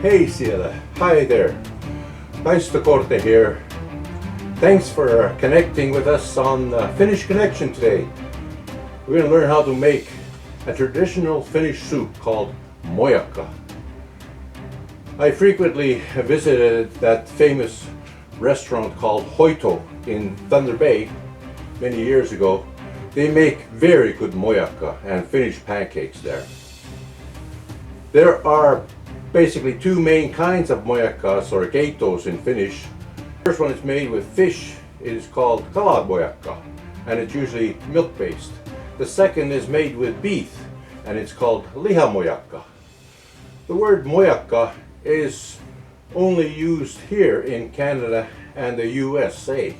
Hey siellä, hi there. Korte here. Thanks for connecting with us on Finnish Connection today. We're going to learn how to make a traditional Finnish soup called mojakka. I frequently visited that famous restaurant called Hoito in Thunder Bay many years ago. They make very good mojakka and Finnish pancakes there. There are basically two main kinds of mojakkas or keitos in Finnish. The first one is made with fish. It is called mojakka and it's usually milk based. The second is made with beef and it's called mojakka. The word mojakka is only used here in Canada and the USA.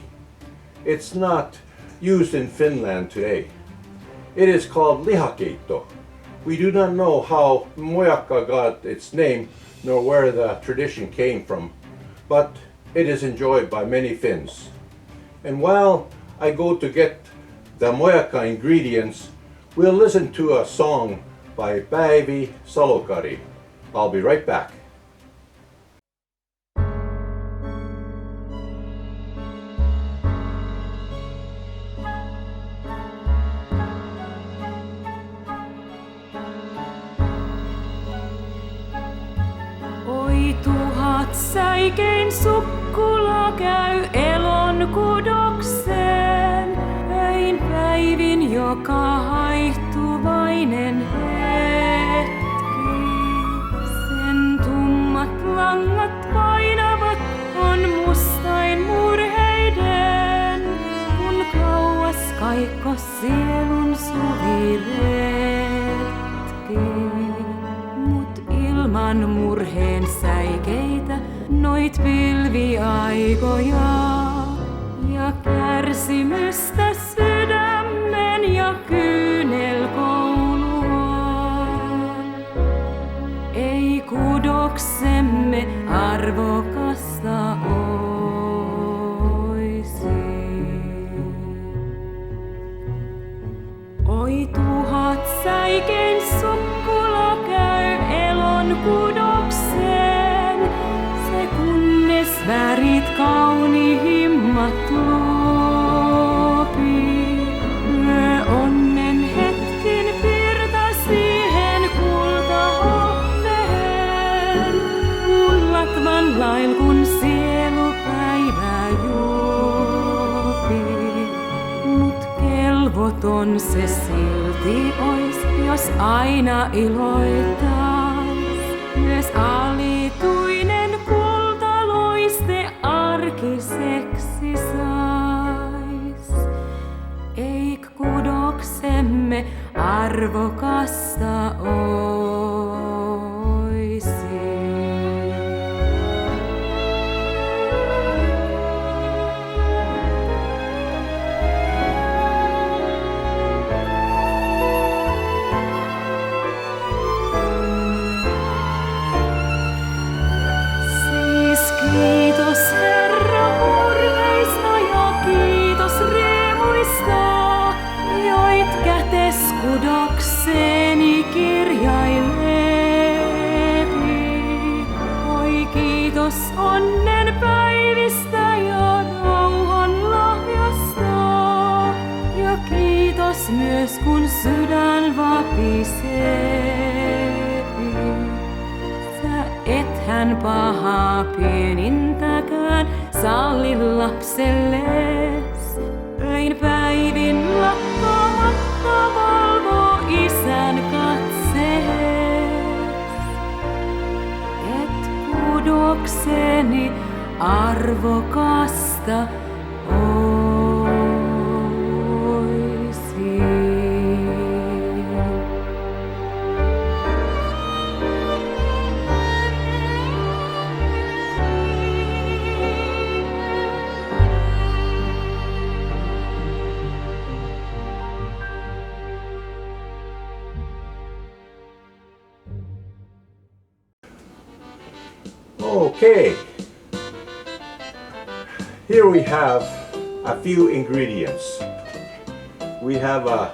It's not used in Finland today. It is called lihakeitto. We do not know how mojakka got its name nor where the tradition came from, but it is enjoyed by many Finns. And while I go to get the mojakka ingredients, we'll listen to a song by Päivi Salokari. I'll be right back. Oi tuhat säikein sukkula käy elon kudokseen, öin päivin joka haihtuvainen hetki. Sen tummat langat painavat on mustain murheiden, kun kauas kaikkos sielun suviretki. Ilman murheen säikeitä, noit pilviaikoja ja kärsimystä sydämen ja kyynelkoulua. Ei kudoksemme arvokasta oisi. Oi tuhat säikein sukkula käy elon kudokseen, se kunnes värit kaunihimmat luopi. Lyö onnen hetkin virta siihen kultahohveen, ullatvan lail kun sielu päivää juopi. Mut kelvoton se silti ois, jos aina iloitais. Myös alituinen kultaloiste arkiseksi sais. Eik kudoksemme arvokasta oisi. Kiitos Herra murheista ja kiitos riemuista, joit kätes kudokseeni kirjailepi. Oi kiitos onnen päivistä ja rauhan lahjasta, ja kiitos myös kun sydän vapisepi. Ethän pahaa pienintäkään salli lapselles. Öin päivin lakkaamatta valvoo isän katsees. Et kudokseni arvokasta oisi. Okay, here we have a few ingredients. We have a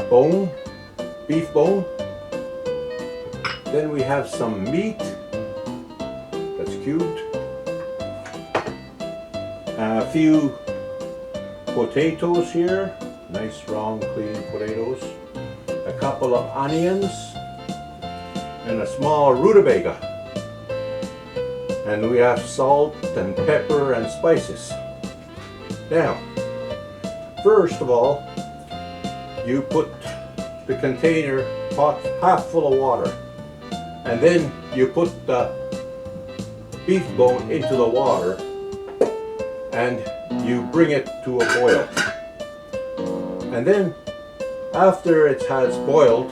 bone, beef bone. Then we have some meat, cubed. A few potatoes here, nice round clean potatoes. A couple of onions and a small rutabaga. And we have salt and pepper and spices. Now, first of all, you put the container pot half full of water, and then you put the beef bone into the water and you bring it to a boil. And then after it has boiled,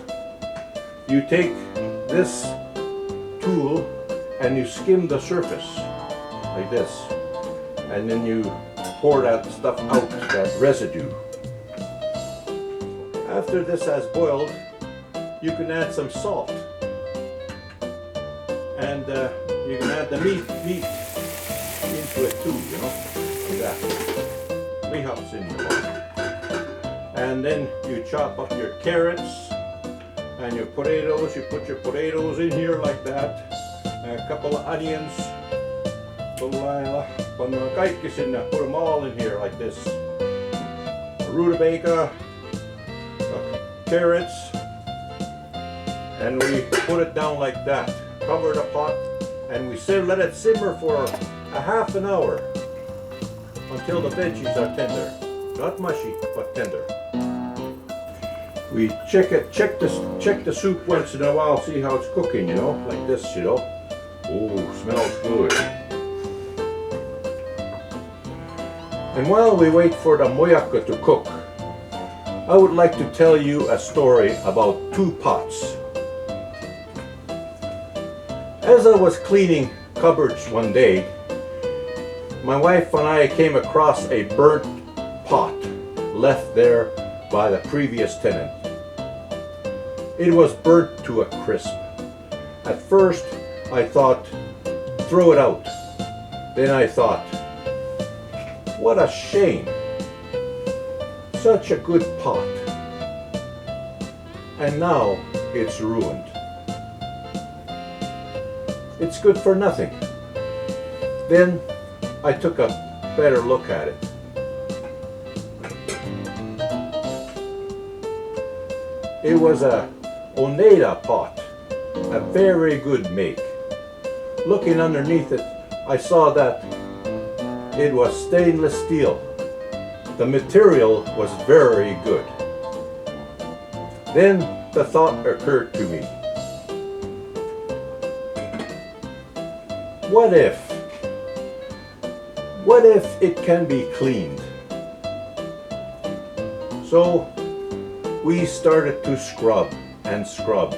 you take this tool and you skim the surface like this, and then you pour that stuff out, that residue. After this has boiled, you can add some salt, and you can add the meat into it too, you know, like that. We hops in here. And then you chop up your carrots and your potatoes. You put your potatoes in here like that. A couple of onions. Put them all in here like this. Rutabaga, carrots, and we put it down like that. Cover the pot, and we let it simmer for a half an hour until the veggies are tender. Not mushy, but tender. We check the soup once in a while, see how it's cooking, you know, like this, you know. Oh, smells good. And while we wait for the mojakka to cook, I would like to tell you a story about two pots. As I was cleaning cupboards one day, my wife and I came across a burnt pot left there by the previous tenant. It was burnt to a crisp. At first, I thought, throw it out. Then I thought, what a shame. Such a good pot. And now it's ruined. It's good for nothing. Then I took a better look at it. It was a Oneida pot, a very good make. Looking underneath it, I saw that it was stainless steel. The material was very good. Then the thought occurred to me. What if it can be cleaned? So we started to scrub and scrub,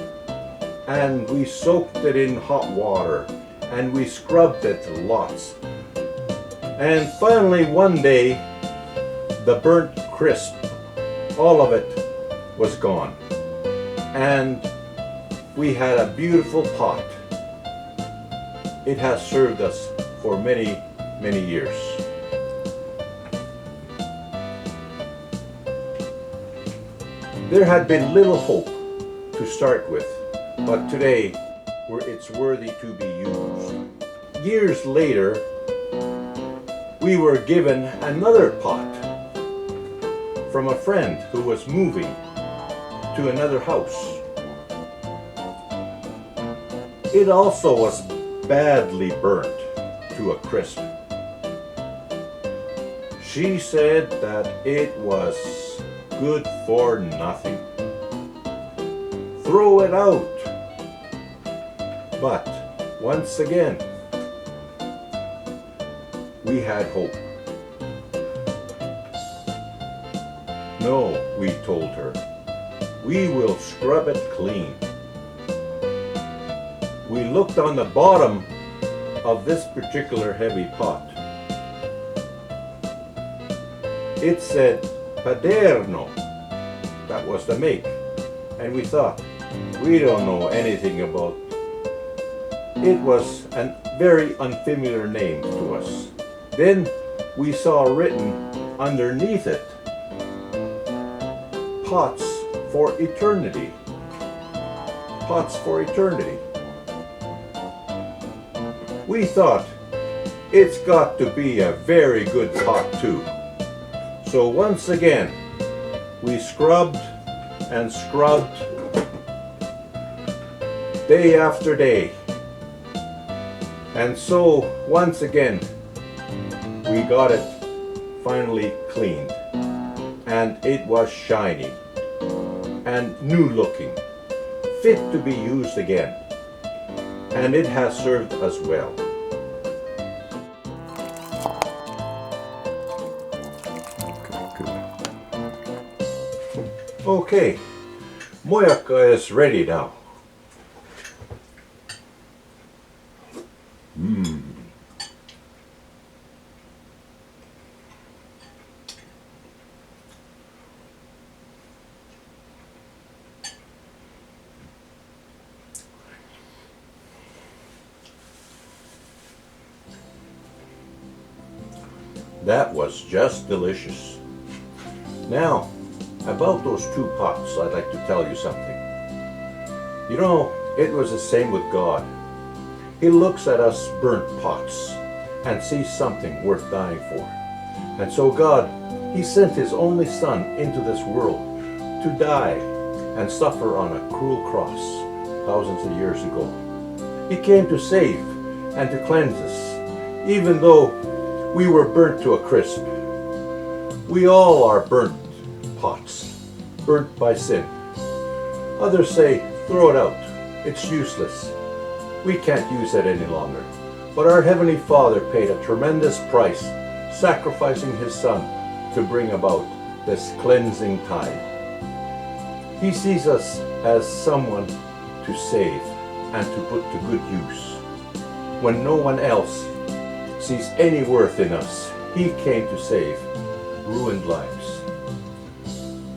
and we soaked it in hot water, and we scrubbed it lots. And finally one day, the burnt crisp, all of it was gone. And we had a beautiful pot. It has served us for many, many years. There had been little hope to start with, but today it's worthy to be used. Years later, we were given another pot from a friend who was moving to another house. It also was badly burnt to a crisp. She said that it was good for nothing. Throw it out. But once again, we had hope. No, we told her, we will scrub it clean. We looked on the bottom of this particular heavy pot. It said Paderno. That was the make. And we thought, we don't know anything about. It was a very unfamiliar name to us. Then we saw written underneath it, Pots for Eternity. Pots for Eternity. we thought it's got to be a very good pot too. So once again, we scrubbed and scrubbed day after day. And so once again, we got it finally cleaned. And it was shiny and new looking, fit to be used again. And it has served us well. Okay, mojakka is ready now. That was just delicious. Now, about those two pots, I'd like to tell you something. You know, it was the same with God. He looks at us burnt pots and sees something worth dying for. And so God, He sent His only Son into this world to die and suffer on a cruel cross thousands of years ago. He came to save and to cleanse us, even though we were burnt to a crisp. We all are burnt pots, burnt by sin. Others say, throw it out, it's useless. We can't use it any longer. But our Heavenly Father paid a tremendous price, sacrificing His Son to bring about this cleansing tide. He sees us as someone to save and to put to good use. When no one else sees any worth in us, He came to save ruined lives.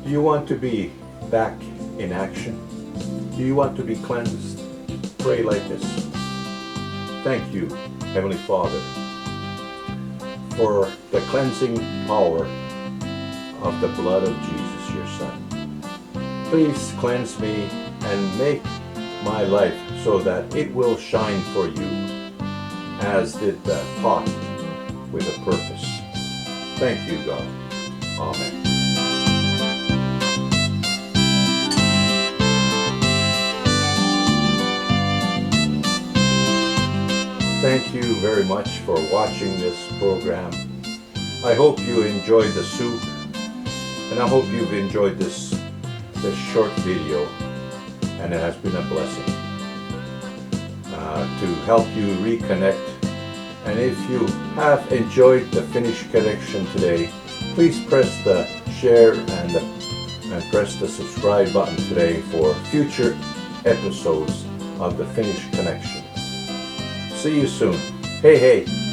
Do you want to be back in action? Do you want to be cleansed? Pray like this. Thank you, Heavenly Father, for the cleansing power of the blood of Jesus, your Son. Please cleanse me and make my life so that it will shine for you, as did the pot with a purpose. Thank you, God. Amen. Thank you very much for watching this program. I hope you enjoyed the soup, and I hope you've enjoyed this short video, and it has been a blessing to help you reconnect. And if you have enjoyed the Finnish Connection today, please press the share and press the subscribe button today for future episodes of the Finnish Connection. See you soon. Hey, hey.